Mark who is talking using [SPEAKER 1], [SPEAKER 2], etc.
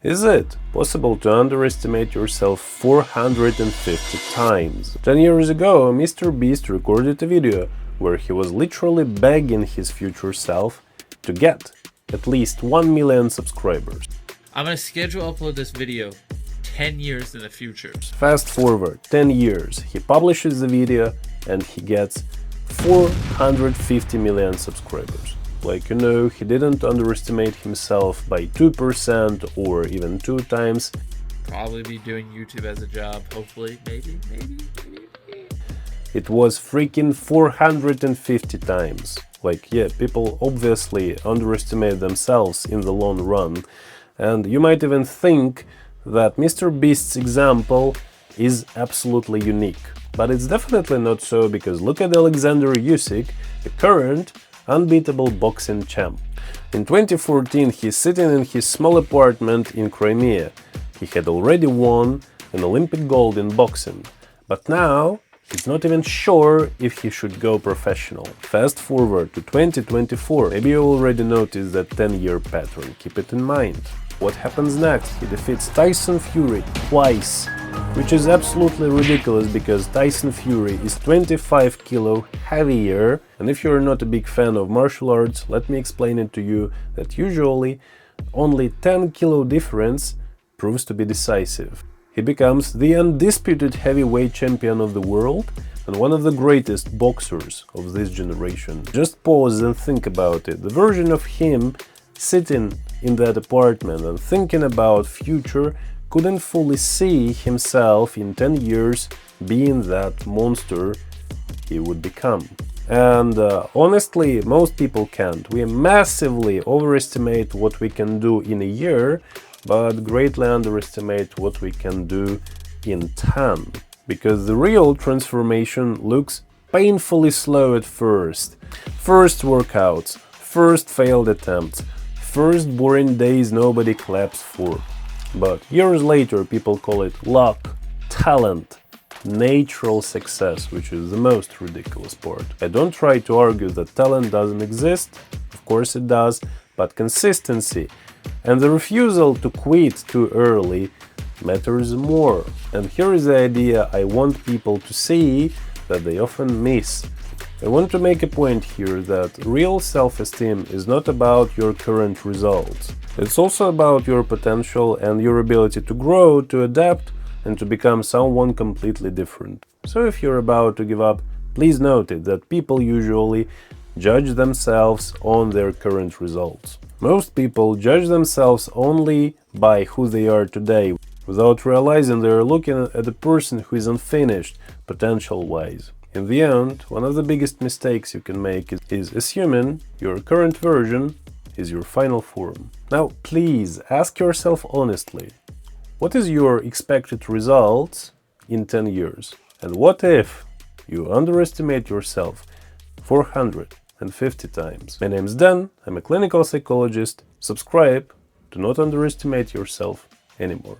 [SPEAKER 1] Is it possible to underestimate yourself 450 times? 10 years ago, MrBeast recorded a video where he was literally begging his future self to get at least 1 million subscribers.
[SPEAKER 2] I'm gonna schedule upload this video 10 years in the future.
[SPEAKER 1] Fast forward 10 years, he publishes the video and he gets 450 million subscribers. Like, you know, he didn't underestimate himself by 2% or even 2 times.
[SPEAKER 2] Probably be doing YouTube as a job, hopefully, maybe.
[SPEAKER 1] It was freaking 450 times. Like, yeah, people obviously underestimate themselves in the long run. And you might even think that MrBeast's example is absolutely unique. But it's definitely not so, because look at Oleksandr Usyk, the current unbeatable boxing champ. In 2014, he's sitting in his small apartment in Crimea. He had already won an Olympic gold in boxing. But now, he's not even sure if he should go professional. Fast forward to 2024, maybe you already noticed that 10-year pattern, keep it in mind. What happens next? He defeats Tyson Fury twice, which is absolutely ridiculous because Tyson Fury is 25 kilo heavier, and if you're not a big fan of martial arts, let me explain it to you that usually only 10 kilo difference proves to be decisive. He becomes the undisputed heavyweight champion of the world and one of the greatest boxers of this generation. Just pause and think about it. The version of him sitting in that apartment and thinking about future couldn't fully see himself in 10 years being that monster he would become. And honestly, most people can't. We massively overestimate what we can do in a year, but greatly underestimate what we can do in 10. Because the real transformation looks painfully slow at first. First workouts, first failed attempts, first boring days nobody claps for. But years later, people call it luck, talent, natural success, which is the most ridiculous part. I don't try to argue that talent doesn't exist, of course it does, but consistency and the refusal to quit too early matters more. And here is the idea I want people to see that they often miss. I want to make a point here that real self-esteem is not about your current results. It's also about your potential and your ability to grow, to adapt, and to become someone completely different. So if you're about to give up, please note it that people usually judge themselves on their current results. Most people judge themselves only by who they are today, without realizing they are looking at a person who is unfinished, potential-wise. In the end, one of the biggest mistakes you can make is assuming your current version is your final form. Now, please ask yourself honestly, what is your expected results in 10 years? And what if you underestimate yourself 450 times? My name is Dan, I'm a clinical psychologist. Subscribe to not underestimate yourself anymore.